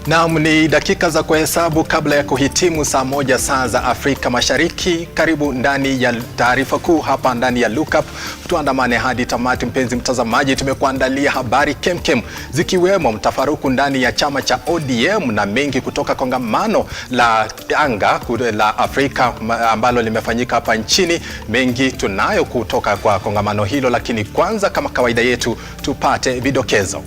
Naam, ni dakika za kuhesabu kabla ya kuhitimu saa moja saa za Afrika Mashariki. Karibu ndani ya taarifa kuu hapa ndani ya Lookup. Tuandamane hadi tamati, mpenzi mtazamaji. Tumekuandalia habari kemkem zikiwemo mtafaruku ndani ya chama cha ODM na mengi kutoka kongamano la anga la Afrika ambalo limefanyika hapa nchini. Mengi tunayo kutoka kwa kongamano hilo, lakini kwanza kama kawaida yetu tupate vidokezo.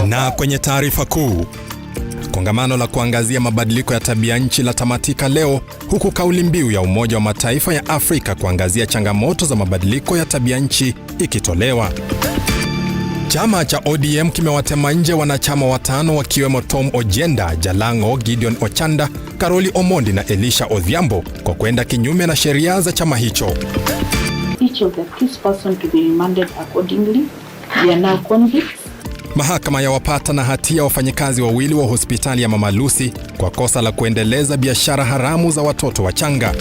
Na kwenye taarifa kuu, kongamano la kuangazia mabadiliko ya tabia nchi la tamatika leo, huku kauli mbiu ya Umoja wa Mataifa ya Afrika kuangazia changamoto za mabadiliko ya tabia nchi ikitolewa. Chama cha ODM kimewatema nje wanachama watano wakiwemo Tom Ojenda, Jalango, Gideon Ochanda, Karoli Omondi na Elisha Odhiambo kwa kwenda kinyume na sheria za chama hicho. Each of the accused person to be remanded accordingly. We are now convicts. Mahakama ya wapata na hatia wafanyikazi wawili wa hospitali ya Mama Lucy kwa kosa la kuendeleza biashara haramu za watoto wachanga.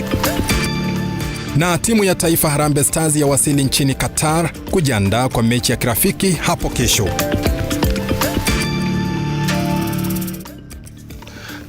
Na timu ya taifa Harambee Stars ya wasili nchini Qatar kujiandaa kwa mechi ya kirafiki hapo kesho.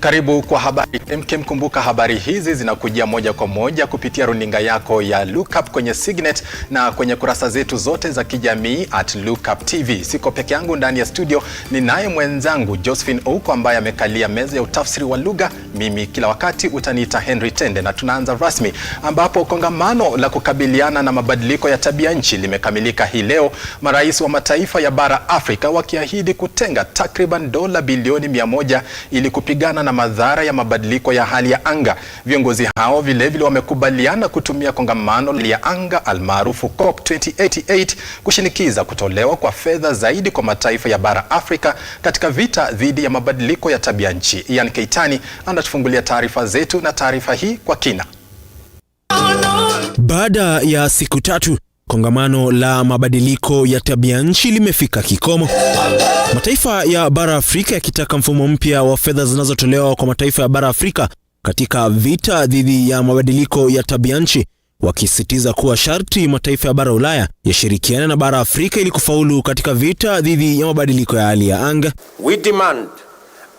Karibu kwa habari kemkem. Kumbuka habari hizi zinakujia moja kwa moja kupitia runinga yako ya Lookup kwenye Signet na kwenye kurasa zetu zote za kijamii @Lookuptv. Siko peke yangu ndani ya studio, ni naye mwenzangu Josephine Ouko ambaye amekalia meza ya utafsiri wa lugha. Mimi kila wakati utaniita Henry Tende, na tunaanza rasmi ambapo kongamano la kukabiliana na mabadiliko ya tabia nchi limekamilika hii leo, marais wa mataifa ya bara Afrika wakiahidi kutenga takriban dola bilioni 100 ili kupigana na madhara ya mabadiliko ya hali ya anga. Viongozi hao vilevile wamekubaliana kutumia kongamano la anga almaarufu COP 2088 kushinikiza kutolewa kwa fedha zaidi kwa mataifa ya bara Afrika katika vita dhidi ya mabadiliko ya tabia nchi. Ian Keitani anatufungulia taarifa zetu na taarifa hii kwa kina. Baada ya siku tatu, kongamano la mabadiliko ya tabia nchi limefika kikomo. Mataifa ya bara Afrika yakitaka mfumo mpya wa fedha zinazotolewa kwa mataifa ya bara Afrika katika vita dhidi ya mabadiliko ya tabia nchi, wakisisitiza kuwa sharti mataifa ya bara Ulaya yashirikiana na bara Afrika ili kufaulu katika vita dhidi ya mabadiliko ya hali ya anga. We demand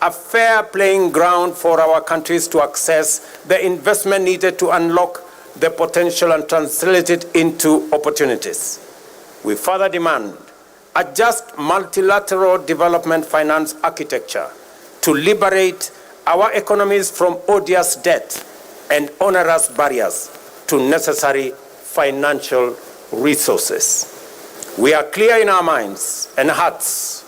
a fair playing ground for our countries to access the investment needed to unlock the potential and translate it into opportunities. We further demand a just multilateral development finance architecture to liberate our economies from odious debt and onerous barriers to necessary financial resources. We are clear in our minds and hearts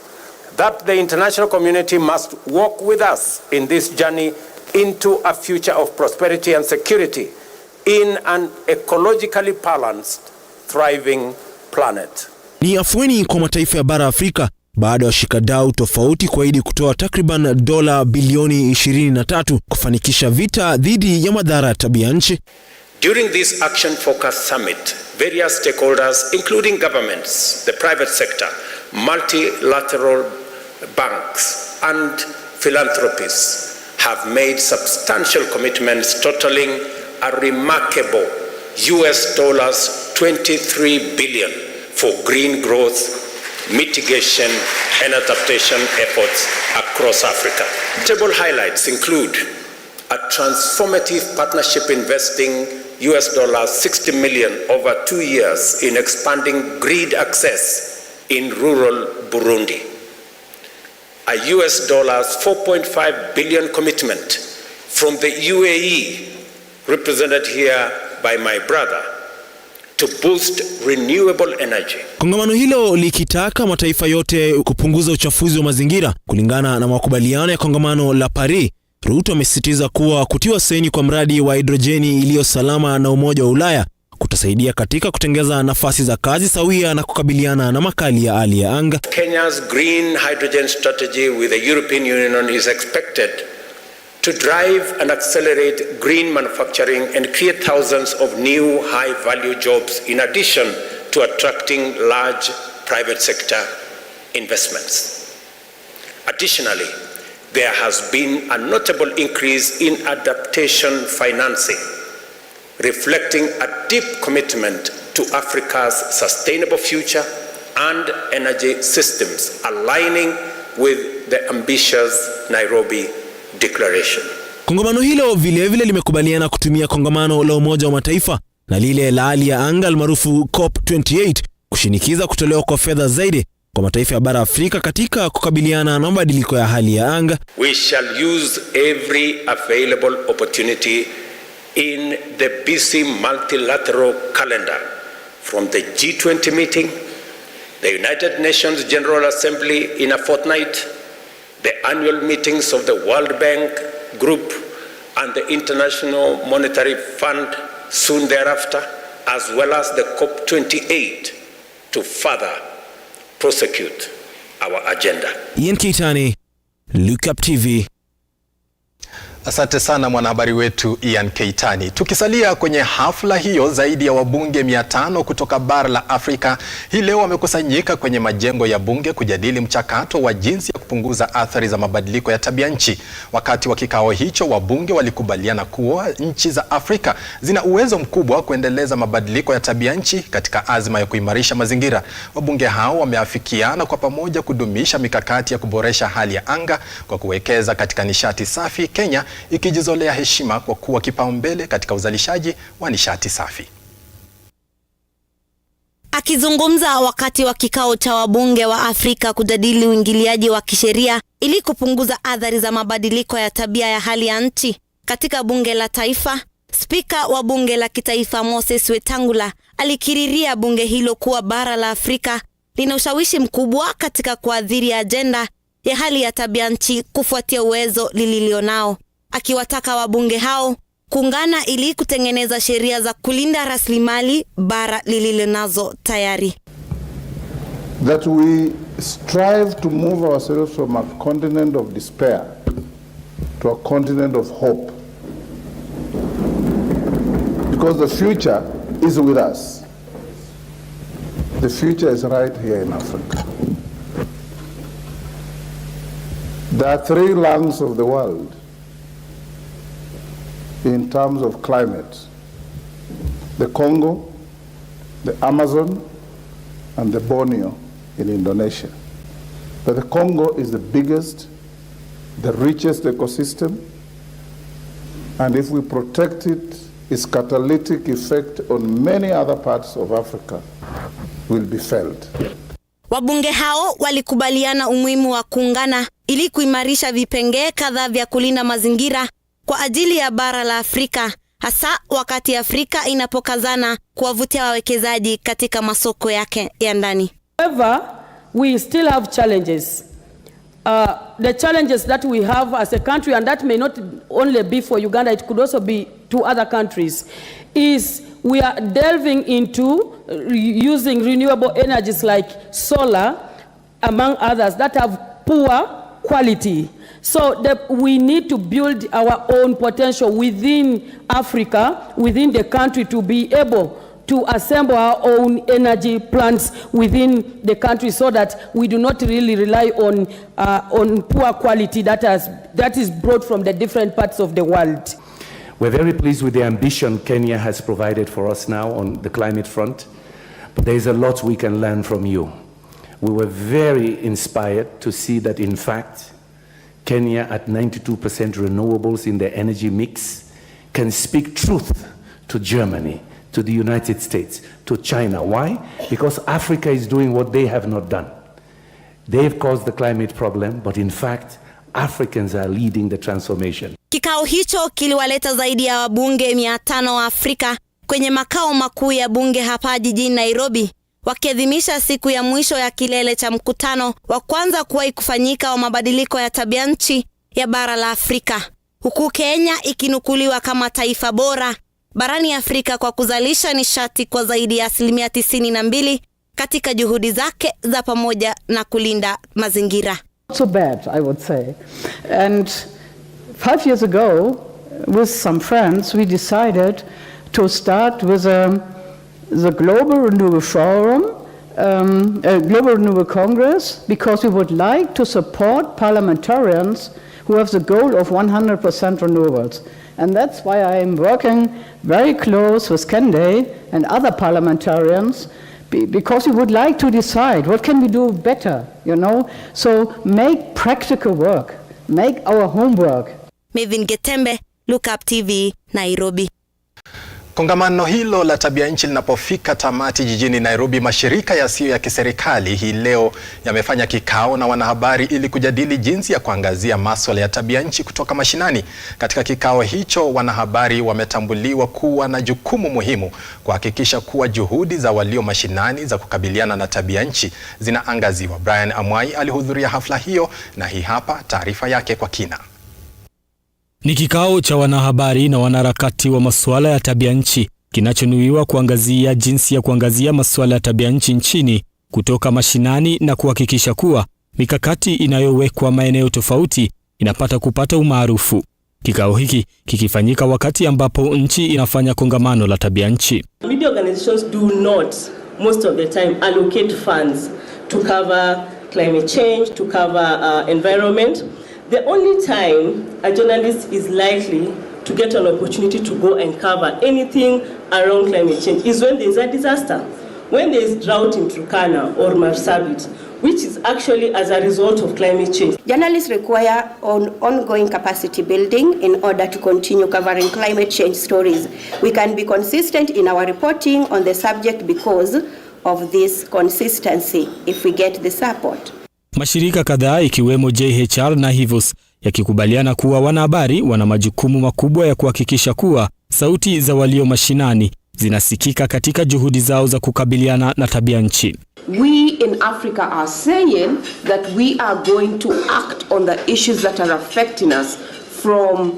that the international community must walk with us in this journey into a future of prosperity and security in an ecologically balanced, thriving planet. Ni afueni kwa mataifa ya bara Afrika baada ya washikadau tofauti kuahidi kutoa takriban dola bilioni 23 kufanikisha vita dhidi ya madhara ya tabia nchi. During this action focused summit, various stakeholders including governments, the private sector, multilateral banks and philanthropists have made substantial commitments totaling a remarkable $23 billion for green growth, mitigation and adaptation efforts across Africa. Notable highlights include a transformative partnership investing $60 million over 2 years in expanding grid access in rural Burundi. A $4.5 billion commitment from the UAE, represented here by my brother, to boost renewable energy. Kongamano hilo likitaka mataifa yote kupunguza uchafuzi wa mazingira kulingana na makubaliano ya kongamano la Paris. RUTO amesisitiza kuwa kutiwa saini kwa mradi wa hidrojeni iliyo salama na Umoja wa Ulaya kutasaidia katika kutengeza nafasi za kazi sawia na kukabiliana na makali ya hali ya anga. Kenya's green hydrogen strategy with the European Union is expected to drive and accelerate green manufacturing and create thousands of new high-value jobs in addition to attracting large private sector investments. Additionally, there has been a notable increase in adaptation financing, reflecting a deep commitment to Africa's sustainable future and energy systems, aligning with the ambitious Nairobi Declaration. Kongamano hilo vilevile limekubaliana kutumia kongamano la Umoja wa Mataifa na lile la hali ya anga almaarufu COP28 kushinikiza kutolewa kwa fedha zaidi kwa mataifa ya bara Afrika katika kukabiliana na mabadiliko ya hali ya anga. We shall use every available opportunity in the busy multilateral calendar, from the G20 meeting, the United Nations General Assembly in a fortnight, the annual meetings of the World Bank Group and the International Monetary Fund soon thereafter, as well as the COP28, to further prosecute our agenda. Ian Keitani, Lookuptv. Asante sana mwanahabari wetu Ian Keitani. Tukisalia kwenye hafla hiyo, zaidi ya wabunge 500 kutoka bara la Afrika hii leo wamekusanyika kwenye majengo ya bunge kujadili mchakato wa jinsi ya kupunguza athari za mabadiliko ya tabianchi. Wakati wa kikao hicho, wabunge walikubaliana kuwa nchi za Afrika zina uwezo mkubwa wa kuendeleza mabadiliko ya tabianchi katika azma ya kuimarisha mazingira. Wabunge hao wameafikiana kwa pamoja kudumisha mikakati ya kuboresha hali ya anga kwa kuwekeza katika nishati safi, Kenya ikijizolea heshima kwa kuwa kipaumbele katika uzalishaji wa nishati safi. Akizungumza wakati wa kikao cha wabunge wa Afrika kujadili uingiliaji wa kisheria ili kupunguza athari za mabadiliko ya tabia ya hali ya nchi katika bunge la taifa, Spika wa bunge la kitaifa Moses Wetangula alikiriria bunge hilo kuwa bara la Afrika lina ushawishi mkubwa katika kuadhiri ajenda ya hali ya tabia nchi kufuatia uwezo lililionao, akiwataka wabunge hao kuungana ili kutengeneza sheria za kulinda rasilimali bara lililonazo tayari. That we strive to move ourselves from a continent of despair to a continent of hope. Because the future is with us. The future is right here in Africa. There are 3 lungs of the world in terms of climate: the Congo, the Amazon, and the Borneo in Indonesia. But the Congo is the biggest, the richest ecosystem, and if we protect it, its catalytic effect on many other parts of Africa will be felt. Wabunge hao walikubaliana umuhimu wa kuungana ili kuimarisha vipengee kadhaa vya kulinda mazingira kwa ajili ya bara la Afrika, hasa wakati Afrika inapokazana kuwavutia wawekezaji katika masoko yake ya ndani. However, we still have challenges. The challenges that we have as a country, and that may not only be for Uganda, it could also be to other countries, is we are delving into using renewable energies like solar, among others, that have poor quality. So we need to build our own potential within Africa, within the country, to be able to assemble our own energy plants within the country, so that we do not really rely on poor quality that is brought from the different parts of the world. We're very pleased with the ambition Kenya has provided for us now on the climate front, but there is a lot we can learn from you. We were very inspired to see that, in fact, Kenya at 92% renewables in the energy mix can speak truth to Germany, to the United States, to China. Why? Because Africa is doing what they have not done. They've caused the climate problem, but in fact, Africans are leading the transformation. Kikao hicho kiliwaleta zaidi ya wabunge 500 wa Afrika kwenye makao makuu ya bunge hapa jijini Nairobi, wakiadhimisha siku ya mwisho ya kilele cha mkutano wa kwanza kuwahi kufanyika wa mabadiliko ya tabianchi ya bara la Afrika, huku Kenya ikinukuliwa kama taifa bora barani Afrika kwa kuzalisha nishati kwa zaidi ya 92% katika juhudi zake za pamoja na kulinda mazingira. So bad, I would say. And 5 years ago, with some friends, we decided to start with the Global Renewable Forum, Global Renewable Congress, because we would like to support parliamentarians who have the goal of 100% renewables. And that's why I am working very close with Kende and other parliamentarians, because we would like to decide what can we do better, So make practical work, make our homework. Mevin Getembe, Lookuptv, Nairobi. Kongamano hilo la tabianchi linapofika tamati jijini Nairobi, mashirika yasiyo ya kiserikali hii leo yamefanya kikao na wanahabari ili kujadili jinsi ya kuangazia masuala ya tabianchi kutoka mashinani. Katika kikao hicho, wanahabari wametambuliwa kuwa na jukumu muhimu kuhakikisha kuwa juhudi za walio mashinani za kukabiliana na tabianchi zinaangaziwa. Brian Amwai alihudhuria hafla hiyo na hii hapa taarifa yake kwa kina. Ni kikao cha wanahabari na wanaharakati wa masuala ya tabianchi kinachonuiwa kuangazia jinsi ya kuangazia masuala ya tabianchi nchini kutoka mashinani na kuhakikisha kuwa mikakati inayowekwa maeneo tofauti inapata kupata umaarufu. Kikao hiki kikifanyika wakati ambapo nchi inafanya kongamano la tabianchi. Media organizations do not most of the time allocate funds to cover climate change, to cover environment. The only time a journalist is likely to get an opportunity to go and cover anything around climate change is when there is a disaster. When there is drought in Turkana or Marsabit, which is actually as a result of climate change. Journalists require ongoing capacity building in order to continue covering climate change stories. We can be consistent in our reporting on the subject because of this consistency if we get the support. Mashirika kadhaa ikiwemo JHR na Hivos yakikubaliana kuwa wanahabari wana majukumu makubwa ya kuhakikisha kuwa sauti za walio mashinani zinasikika katika juhudi zao za kukabiliana na tabianchi. We in Africa are saying that we are going to act on the issues that are affecting us from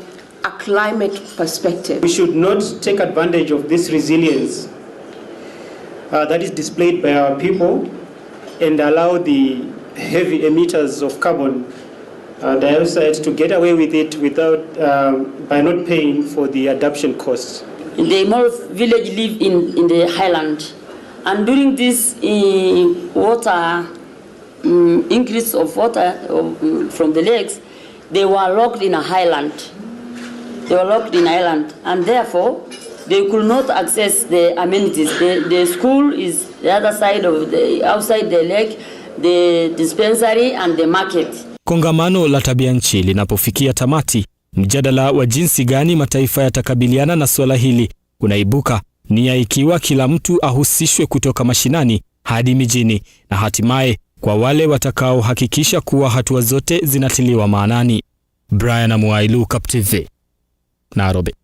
a climate perspective. We should not take advantage of this resilience that is displayed by our people and allow the heavy emitters of carbon dioxide to get away with it without by not paying for the adoption costs. The Moro village live in the highland, and during this water increase of water from the lakes, they were locked in a highland. And therefore they could not access the amenities. The school is the other side of outside the lake, the dispensary and the market. Kongamano la tabianchi linapofikia tamati, mjadala wa jinsi gani mataifa yatakabiliana na swala hili unaibuka, nia ikiwa kila mtu ahusishwe kutoka mashinani hadi mijini na hatimaye kwa wale watakao hakikisha kuwa hatua zote zinatiliwa maanani. Brian Amwai, Lookuptv, Nairobi.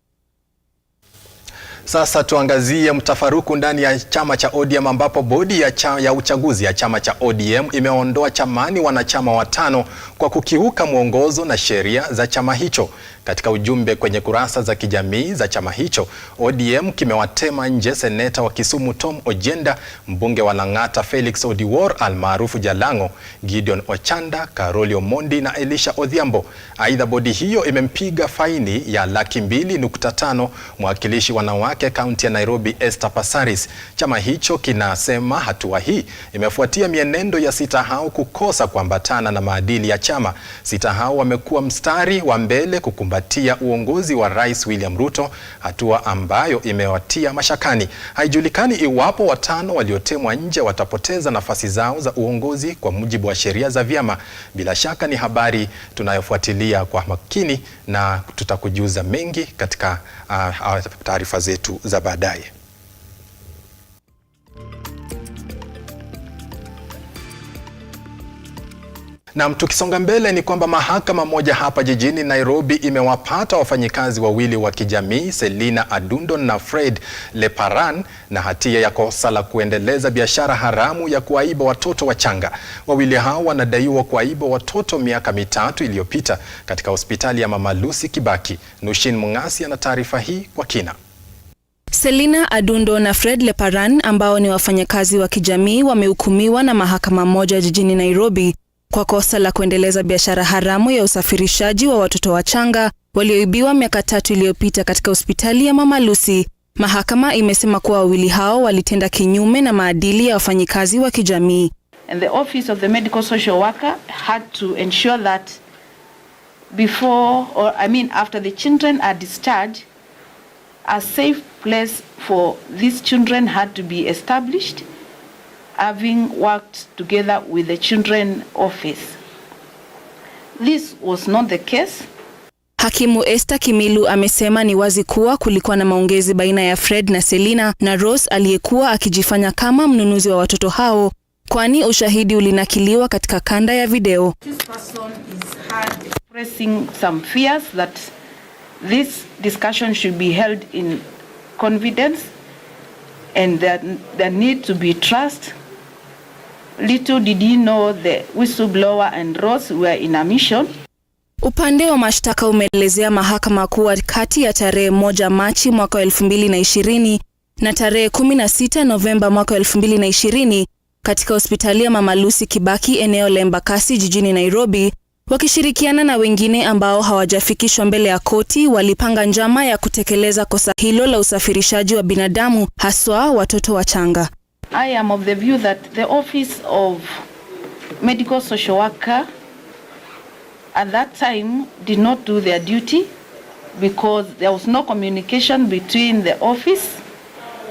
Sasa tuangazie mtafaruku ndani ya chama cha ODM ambapo bodi ya uchaguzi ya chama cha ODM imeondoa chamani wanachama 5 kwa kukiuka mwongozo na sheria za chama hicho. Katika ujumbe kwenye kurasa za kijamii za chama hicho, ODM kimewatema nje seneta wa Kisumu Tom Ojenda, mbunge wa Lang'ata Felix Odiwuor almaarufu Jalango, Gideon Ochanda, Karoli Omondi na Elisha Odhiambo. Aidha, bodi hiyo imempiga faini ya $2.5 mwakilishi wanawake kaunti ya Nairobi Esther Passaris. Chama hicho kinasema hatua hii imefuatia mienendo ya sita hao kukosa kuambatana na maadili ya chama. Sita hao wamekuwa mstari wa mbele kukumbatia uongozi wa Rais William RUTO, hatua ambayo imewatia mashakani. Haijulikani iwapo 5 waliotemwa nje watapoteza nafasi zao za uongozi kwa mujibu wa sheria za vyama. Bila shaka ni habari tunayofuatilia kwa makini na tutakujuza mengi katika taarifa zetu za baadaye. Na tukisonga mbele ni kwamba mahakama moja hapa jijini Nairobi imewapata wafanyikazi wawili wa kijamii Selina Adundo na Fred Leparan na hatia ya kosa la kuendeleza biashara haramu ya kuaiba watoto wachanga. Wawili hao wanadaiwa kuaiba watoto miaka 3 iliyopita katika hospitali ya Mama Lucy Kibaki. Nushin Mungasi ana taarifa hii kwa kina. Selina Adundo na Fred Leparan ambao ni wafanyakazi wa kijamii wamehukumiwa na mahakama moja jijini Nairobi kwa kosa la kuendeleza biashara haramu ya usafirishaji wa watoto wachanga walioibiwa miaka 3 iliyopita katika hospitali ya Mama Lucy. Mahakama imesema kuwa wawili hao walitenda kinyume na maadili ya wafanyikazi wa kijamii. And the office of the medical social worker had to ensure that after the children are discharged, a safe place for these children had to be established, having worked together with the children office. This was not the case. Hakimu Esther Kimilu amesema ni wazi kuwa kulikuwa na maongezi baina ya Fred na Selina na Rose aliyekuwa akijifanya kama mnunuzi wa watoto hao, kwani ushahidi ulinakiliwa katika kanda ya video. This person is expressing some fears that this discussion should be held in confidence and that there need to be trust. Little did he know the whistleblower and Rose were in a mission. Upande wa mashtaka umeelezea mahakama kuwa kati ya tarehe 1 Machi mwaka 2020 na tarehe 16 Novemba mwaka 2020 katika hospitali ya Mama Lucy Kibaki eneo la Embakasi jijini Nairobi, wakishirikiana na wengine ambao hawajafikishwa mbele ya koti, walipanga njama ya kutekeleza kosa hilo la usafirishaji wa binadamu, haswa watoto wachanga. I am of the view that the Office of Medical Social Worker at that time did not do their duty because there was no communication between the office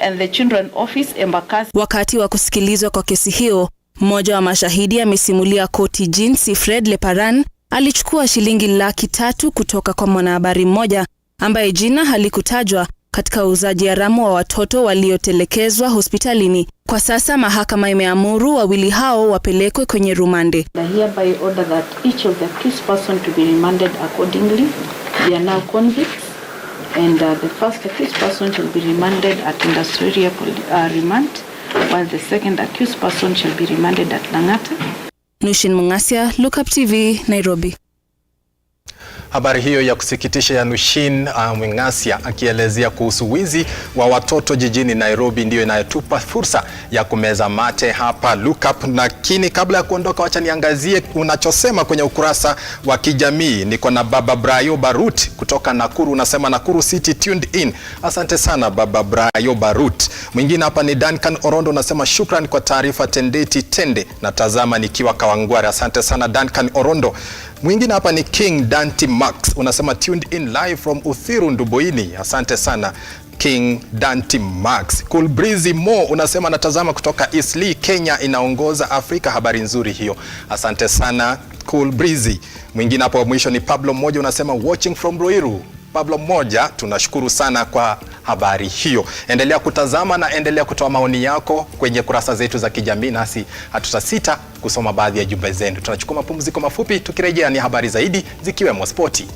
and the children office Embakasi. Wakati wa kusikilizwa kwa kesi hiyo, mmoja wa mashahidi amesimulia koti jinsi Fred Leparan alichukua shilingi 300,000 kutoka kwa mwanahabari mmoja ambaye jina halikutajwa katika uuzaji haramu wa watoto waliotelekezwa hospitalini. Kwa sasa mahakama imeamuru wawili hao wapelekwe kwenye rumande. I hereby order that each of the accused person to be remanded accordingly. They are now convicts, and the first accused person shall be remanded at industrial remand, while the second accused person shall be remanded at Langata. Nushin Mungasia, Lookuptv, Nairobi. Habari hiyo ya kusikitisha ya Nushin Mungasia akielezea kuhusu wizi wa watoto jijini Nairobi ndiyo inayotupa fursa ya kumeza mate hapa Lookup. Lakini kabla ya kuondoka, wacha niangazie unachosema kwenye ukurasa wa kijamii. Niko na Baba Brayo Barut kutoka Nakuru, unasema Nakuru City tuned in. Asante sana Baba Brayo Barut. Mwingine hapa ni Duncan Orondo, unasema shukran kwa taarifa tendeti tende, natazama nikiwa Kawangware. Asante sana Duncan Orondo. Mwingine hapa ni King Danti Max, unasema tuned in live from Uthiru Nduboini. Asante sana King Danti Max. Cool Breezy Mo unasema natazama kutoka Eastleigh, Kenya inaongoza Afrika. Habari nzuri hiyo. Asante sana Cool Breezy. Mwingine hapo mwisho ni Pablo Moja, unasema watching from Ruiru. Pablo Moja, tunashukuru sana kwa habari hiyo. Endelea kutazama na endelea kutoa maoni yako kwenye kurasa zetu za kijamii, nasi hatutasita kusoma baadhi ya jumbe zenu. Tunachukua mapumziko mafupi, tukirejea ni habari zaidi zikiwemo spoti.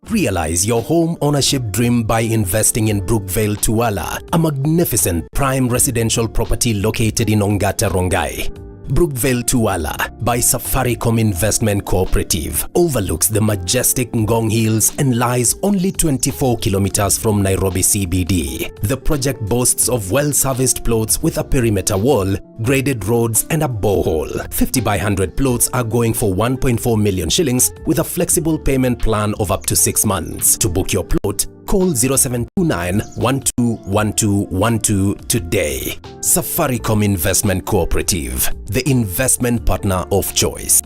Realize your home ownership dream by investing in Brookvale Tuala, a magnificent prime residential property located in Ongata Rongai. Brookvale Tuala by Safaricom Investment Cooperative overlooks the majestic Ngong Hills and lies only 24 kilometers from Nairobi CBD. The project boasts of well-serviced plots with a perimeter wall, graded roads and a borehole. 50 by 100 plots are going for 1.4 million shillings with a flexible payment plan of up to 6 months. To book your plot, call 0729 121212 today. Safaricom Investment Cooperative, the investment partner of choice.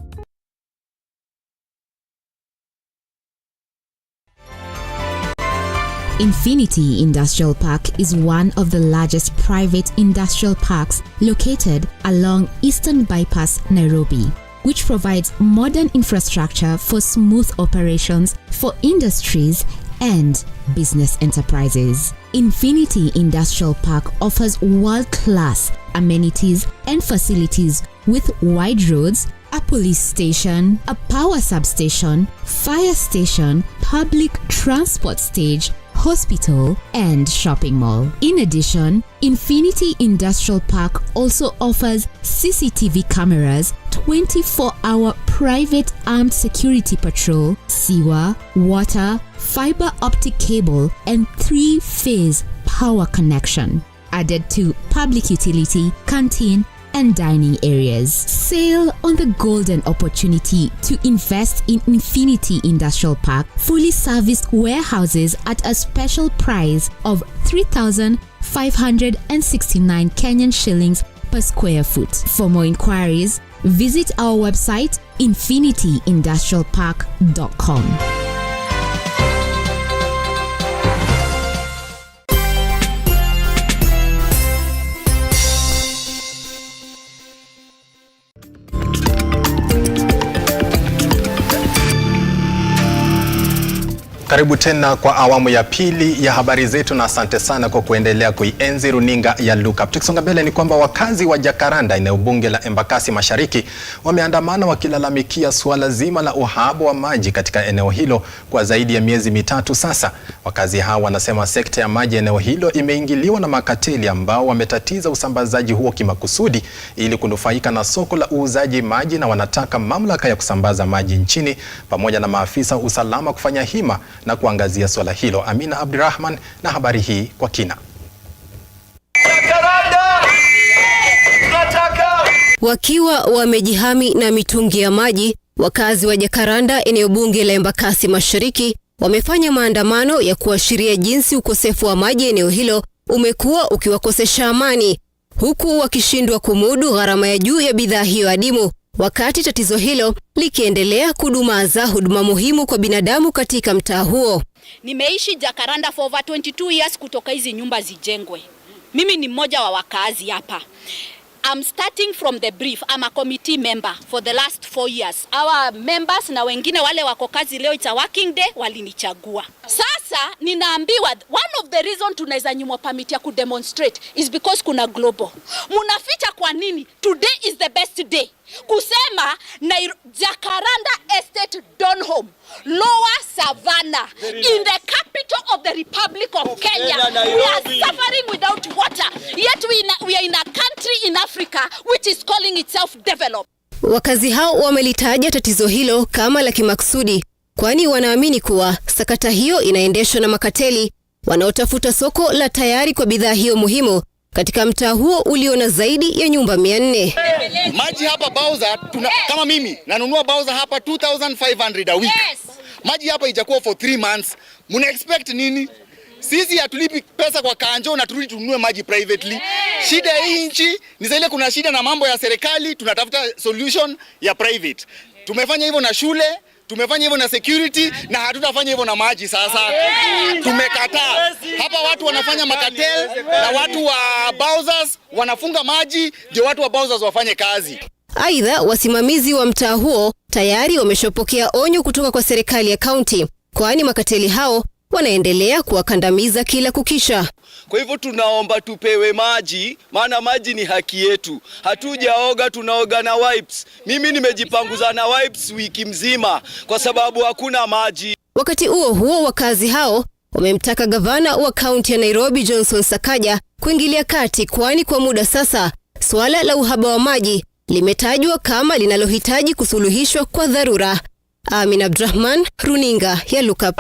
Infinity Industrial Park is one of the largest private industrial parks located along Eastern Bypass, Nairobi, which provides modern infrastructure for smooth operations for industries and business enterprises. Infinity Industrial Park offers world-class amenities and facilities with wide roads, a police station, a power substation, fire station, public transport stage, hospital, and shopping mall. In addition, Infinity Industrial Park also offers CCTV cameras, 24-hour private armed security patrol, sewer, water, fiber optic cable, and 3-phase power connection. Added to public utility, canteen, and dining areas. Sail on the golden opportunity to invest in Infinity Industrial Park, fully serviced warehouses at a special price of 3,569 Kenyan shillings per square foot. For more inquiries, visit our website infinityindustrialpark.com. Karibu tena kwa awamu ya pili ya habari zetu na asante sana kwa kuendelea kuienzi runinga ya Lookup. Tukisonga mbele ni kwamba wakazi wa Jacaranda eneo bunge la Embakasi Mashariki wameandamana wakilalamikia suala zima la uhaba wa maji katika eneo hilo kwa zaidi ya miezi mitatu sasa. Wakazi hao wanasema sekta ya maji eneo hilo imeingiliwa na makateli ambao wametatiza usambazaji huo kimakusudi ili kunufaika na soko la uuzaji maji, na wanataka mamlaka ya kusambaza maji nchini pamoja na maafisa usalama kufanya hima na kuangazia swala hilo. Amina Abdirahman na habari hii kwa kina. Wakiwa wamejihami na mitungi ya maji, wakazi wa Jacaranda eneo bunge la Embakasi Mashariki wamefanya maandamano ya kuashiria jinsi ukosefu wa maji eneo hilo umekuwa ukiwakosesha amani, huku wakishindwa kumudu gharama ya juu ya bidhaa hiyo adimu, wakati tatizo hilo likiendelea kudumaza huduma muhimu kwa binadamu katika mtaa huo. Nimeishi Jacaranda for over 22 years kutoka hizi nyumba zijengwe. Mimi ni mmoja wa wakazi hapa. I'm starting from the brief. I'm a committee member for the last 4 years. Our members na wengine wale wako kazi leo, it's a working day, walinichagua. Sasa ninaambiwa one of the reason tunaweza nyimwa permit ya kudemonstrate is because kuna global. Munaficha kwa nini? Today is the best day kusema na Jacaranda Estate Donholm, Lower Savannah, in the capital of the Republic of Kenya, we are suffering without water, yet we are in a country in Africa which is calling itself developed. Wakazi hao wamelitaja tatizo hilo kama la kimaksudi, kwani wanaamini kuwa sakata hiyo inaendeshwa na makateli wanaotafuta soko la tayari kwa bidhaa hiyo muhimu katika mtaa huo ulio na zaidi ya nyumba 400. Maji hapa Bauza, kama mimi nanunua Bauza hapa 2,500 a week. Yes. Maji hapa ijakuwa for 3 months. Muna expect nini? Sisi hatulipi pesa kwa kanjo na turudi tununue maji privately. Yes. Shida hii nchi ni zile kuna shida na mambo ya serikali, tunatafuta solution ya private. Tumefanya hivyo na shule, tumefanya hivyo na security, na hatutafanya hivyo na maji sasa. Tumekataa. Hapa watu wanafanya makatel na watu wa Bauzas wanafunga maji ndio watu wa Bauzas wafanye kazi. Aidha, wasimamizi wa mtaa huo tayari wameshapokea onyo kutoka kwa serikali ya kaunti, kwani makateli hao wanaendelea kuwakandamiza kila kukisha. Kwa hivyo tunaomba tupewe maji, maana maji ni haki yetu. Hatujaoga, tunaoga na wipes. Mimi nimejipanguza na wipes wiki mzima kwa sababu hakuna maji. Wakati huo wakazi hao wamemtaka gavana wa kaunti ya Nairobi Johnson Sakaja kuingilia kati, kwani kwa muda sasa swala la uhaba wa maji limetajwa kama linalohitaji kusuluhishwa kwa dharura. Amina Abdirahman, runinga ya Lookup.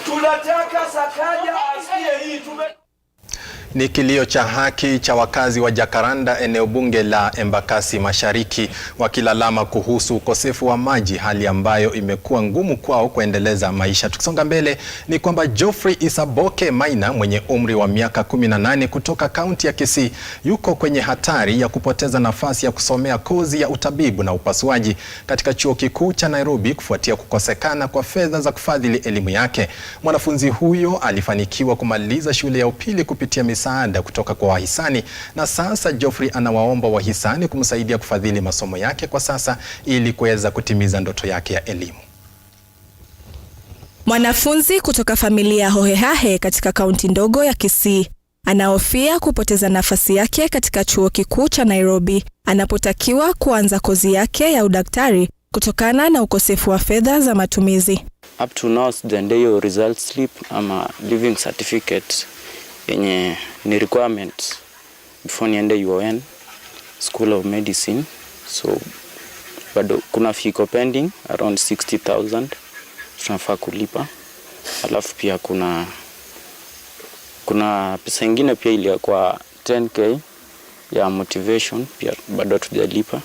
Tunataka Sakaja asikie hii. Ni kilio cha haki cha wakazi wa Jacaranda eneo bunge la Embakasi Mashariki wakilalama kuhusu ukosefu wa maji, hali ambayo imekuwa ngumu kwao kuendeleza maisha. Tukisonga mbele ni kwamba Geoffrey Isaboke Maina mwenye umri wa miaka 18 kutoka kaunti ya Kisii yuko kwenye hatari ya kupoteza nafasi ya kusomea kozi ya utabibu na upasuaji katika chuo kikuu cha Nairobi kufuatia kukosekana kwa fedha za kufadhili elimu yake. Mwanafunzi huyo alifanikiwa kumaliza shule ya upili kupitia misaada kutoka kwa wahisani, na sasa Geoffrey anawaomba wahisani kumsaidia kufadhili masomo yake kwa sasa ili kuweza kutimiza ndoto yake ya elimu. Mwanafunzi kutoka familia hohehahe katika kaunti ndogo ya Kisii anahofia kupoteza nafasi yake katika chuo kikuu cha Nairobi anapotakiwa kuanza kozi yake ya udaktari kutokana na ukosefu wa fedha za matumizi. Up to now sijaendea result slip ama living certificate yenye ni requirement before niende UON School of Medicine, so bado kuna fee pending around 60,000 tunafaa kulipa. Alafu pia kuna pesa nyingine pia ile kwa 10k ya motivation pia bado tujalipa.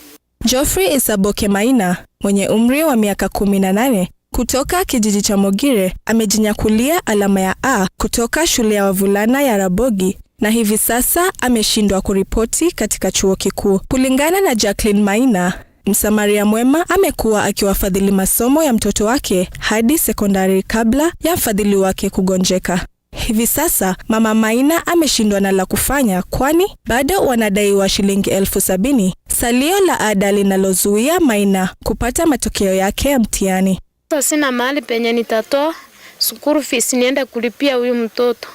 Geoffrey Isaboke Maina mwenye umri wa miaka 18 kutoka kijiji cha Mogire amejinyakulia alama ya A kutoka shule ya wavulana ya Rabogi na hivi sasa ameshindwa kuripoti katika chuo kikuu. Kulingana na Jacqueline Maina, msamaria mwema amekuwa akiwafadhili masomo ya mtoto wake hadi sekondari kabla ya mfadhili wake kugonjeka. Hivi sasa mama Maina ameshindwa na la kufanya, kwani bado wanadaiwa shilingi 70,000, salio la ada linalozuia Maina kupata matokeo yake ya mtihani. Sina mahali penye nitatoa school fees niende kulipia huyu mtoto.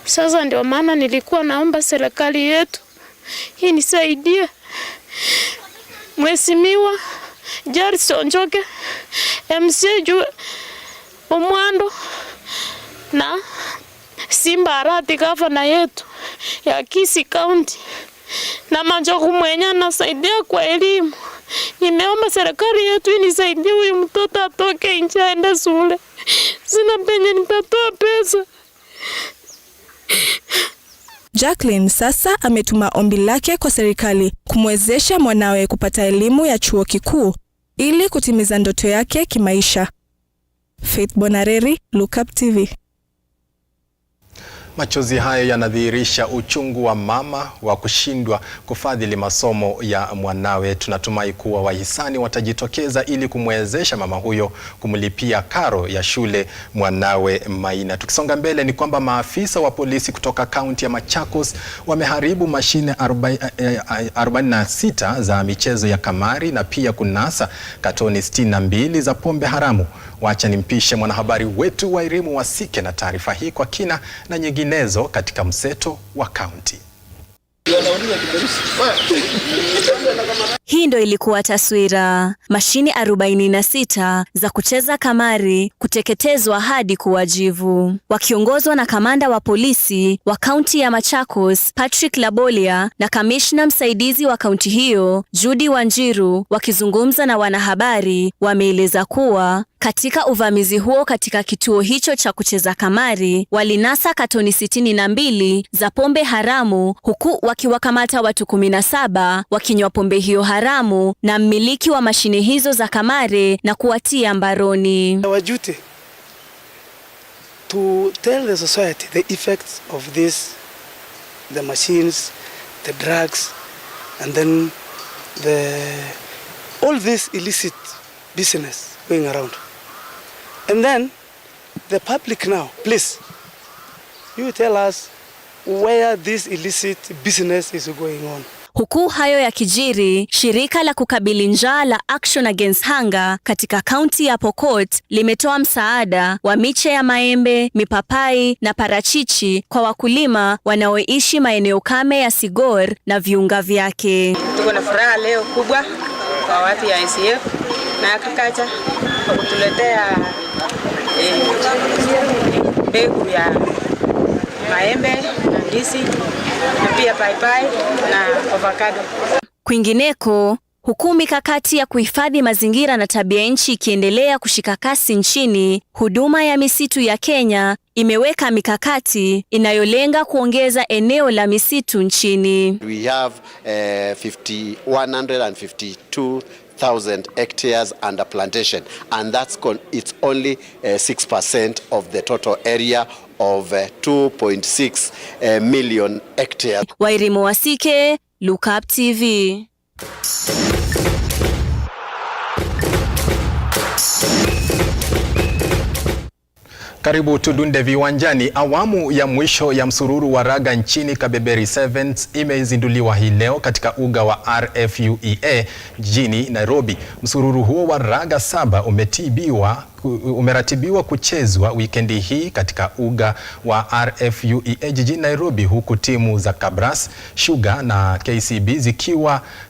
Sasa ndio maana nilikuwa naomba serikali yetu hii nisaidie. Mheshimiwa Jarson Njoke, MCA Omwando na Simba Arati gavana yetu ya Kisii County na Manjogu mwenye anasaidia kwa elimu. Nimeomba serikali yetu inisaidie huyu mtoto atoke nje aende shule. Sina penye nitatoa pesa. Jacqueline sasa ametuma ombi lake kwa serikali kumwezesha mwanawe kupata elimu ya chuo kikuu ili kutimiza ndoto yake kimaisha. Faith Bonareri, Lookuptv. Machozi hayo yanadhihirisha uchungu wa mama wa kushindwa kufadhili masomo ya mwanawe. Tunatumai kuwa wahisani watajitokeza ili kumwezesha mama huyo kumlipia karo ya shule mwanawe Maina. Tukisonga mbele ni kwamba maafisa wa polisi kutoka kaunti ya Machakos wameharibu mashine 46 za michezo ya kamari na pia kunasa katoni 62 za pombe haramu. Wacha nimpishe mwanahabari wetu Wairimu Wasike na taarifa hii kwa kina na nyinginezo katika mseto wa kaunti. Hii ndio ilikuwa taswira. Mashini 46 za kucheza kamari kuteketezwa hadi kuwajivu. Wakiongozwa na kamanda wa polisi wa kaunti ya Machakos, Patrick Labolia, na kamishna msaidizi wa kaunti hiyo, Judy Wanjiru, wakizungumza na wanahabari, wameeleza kuwa katika uvamizi huo katika kituo hicho cha kucheza kamari, walinasa katoni 62 za pombe haramu, huku wakiwakamata watu 17 wakinywa pombe hiyo haramu na mmiliki wa mashine hizo za kamari na kuwatia mbaroni. Our duty to tell the society the effects of this, the machines, the drugs, and then all this illicit business going around. And then the public now, please, you tell us where this illicit business is going on. Huku hayo ya kijiri, shirika la kukabili njaa la Action Against Hunger katika kaunti ya Pokot limetoa msaada wa miche ya maembe, mipapai na parachichi kwa wakulima wanaoishi maeneo kame ya Sigor na viunga vyake. Tuko na furaha leo kubwa kwa watu ya ICF na Akakacha kwa kutuletea mbegu ya maembe na ndizi na pia paipai na avocado. Kwingineko, huku mikakati ya kuhifadhi mazingira na tabia nchi ikiendelea kushika kasi nchini, huduma ya misitu ya Kenya imeweka mikakati inayolenga kuongeza eneo la misitu nchini. We have 152,000 hectares under plantation, and it's only 6% of the total area of 2.6 million hectares. Wairimu Wasike, Lookuptv. Karibu tudunde viwanjani. Awamu ya mwisho ya msururu wa raga nchini Kabeberi Sevens imezinduliwa hii leo katika uga wa RFUEA jijini Nairobi. Msururu huo wa raga 7 umeratibiwa kuchezwa wikendi hii katika uga wa RFUEA jijini Nairobi, huku timu za Kabras, Sugar na KCB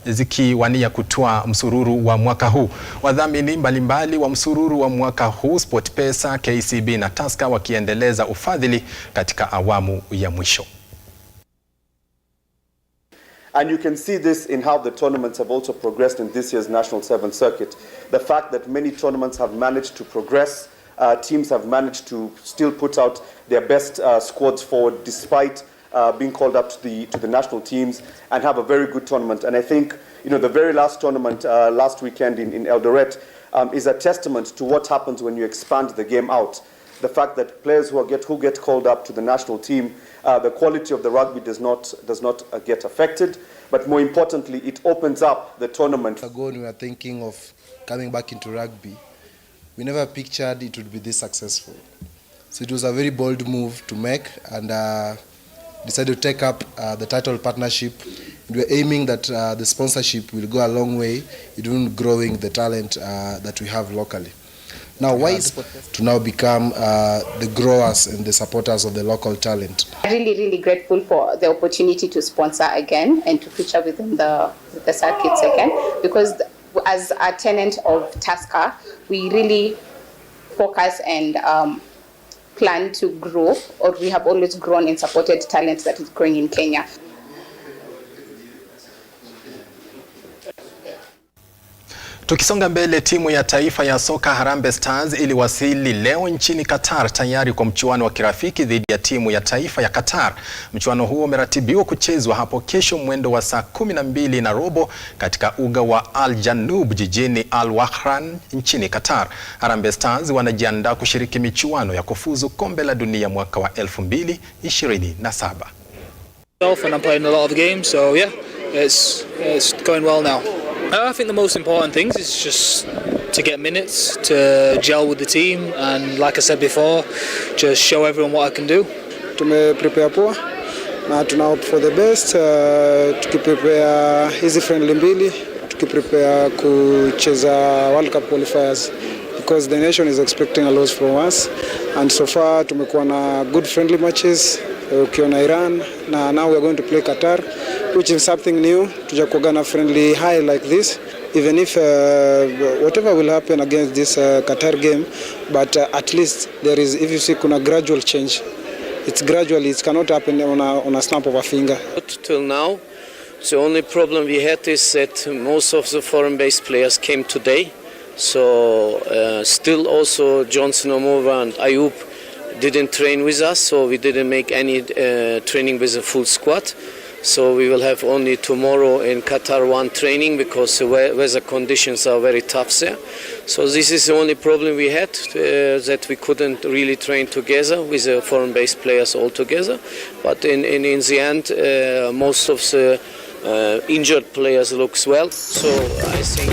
zikiwania kutoa msururu wa mwaka huu. Wadhamini mbalimbali wa msururu wa mwaka huu, SportPesa, KCB na Tusker, wakiendeleza ufadhili katika awamu ya mwisho. And you can see this in how the tournaments have also progressed in this year's National 7 Circuit. The fact that many tournaments have managed to progress, teams have managed to still put out their best squads forward despite being called up to the national teams and have a very good tournament. And I think, you know, the very last tournament last weekend in Eldoret is a testament to what happens when you expand the game out. The fact that players who get called up to the national team, the quality of the rugby does not get affected. But more importantly, it opens up the tournament. Ago, when we were thinking of coming back into rugby, we never pictured it would be this successful. So it was a very bold move to make, and decided to take up the title partnership. We're aiming that the sponsorship will go a long way in growing the talent that we have locally. Now, why is to now become the growers and the supporters of the local talent? Really, really grateful for the opportunity to sponsor again and to feature within the circuits again, because as a tenant of Tusker, we really focus and plan to grow, or we have always grown and supported talent that is growing in Kenya. Tukisonga mbele, timu ya taifa ya soka Harambee Stars iliwasili leo nchini Qatar tayari kwa mchuano wa kirafiki dhidi ya timu ya taifa ya Qatar. Mchuano huo umeratibiwa kuchezwa hapo kesho mwendo wa saa 12:15 katika uga wa Al Janoub jijini Al Wahran nchini Qatar. Harambee Stars wanajiandaa kushiriki michuano ya kufuzu kombe la dunia mwaka wa 2027. And I'm playing a lot of games, so yeah, it's going well now. I think the most important things is just to get minutes, to gel with the team, and like I said before, just show everyone what I can do. Tumeprepare poa na tuna hope for the best. Tukiprepare hizi friendly mbili, tukiprepare kucheza World Cup qualifiers, because the nation is expecting a lot from us, and so far tumekuwa na good friendly matches ukiona Iran, na now we are going to play Qatar, which is something new. Tujakuwa na friendly high like this, even if whatever will happen against this Qatar game, but at least there is, if you see, kuna gradual change. It's gradually, it cannot happen on a snap of a finger. Till now, the only problem we had is that most of the foreign-based players came today. So still also Johnson Omova and Ayub didn't train with us, so we didn't make any training with a full squad. So we will have only tomorrow in Qatar one training, because the weather conditions are very tough there. So this is the only problem we had, that we couldn't really train together with the foreign-based players all together. But in the end, most of the injured players looks well. So I think.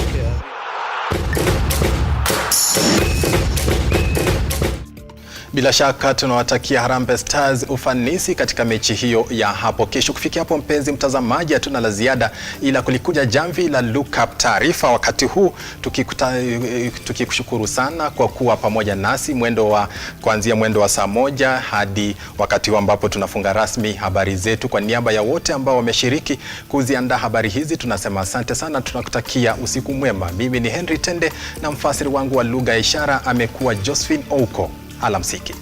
Bila shaka tunawatakia Harambee Stars ufanisi katika mechi hiyo ya hapo kesho. Kufikia hapo, mpenzi mtazamaji, hatuna la ziada ila kulikuja jamvi la Lookup Taarifa. Wakati huu tukikushukuru sana kwa kuwa pamoja nasi kuanzia mwendo wa saa 1 hadi wakati huu ambapo tunafunga rasmi habari zetu. Kwa niaba ya wote ambao wameshiriki kuziandaa habari hizi, tunasema asante sana, tunakutakia usiku mwema. Mimi ni Henry Tende na mfasiri wangu wa lugha ya ishara amekuwa Josephine Ouko. Alamsiki.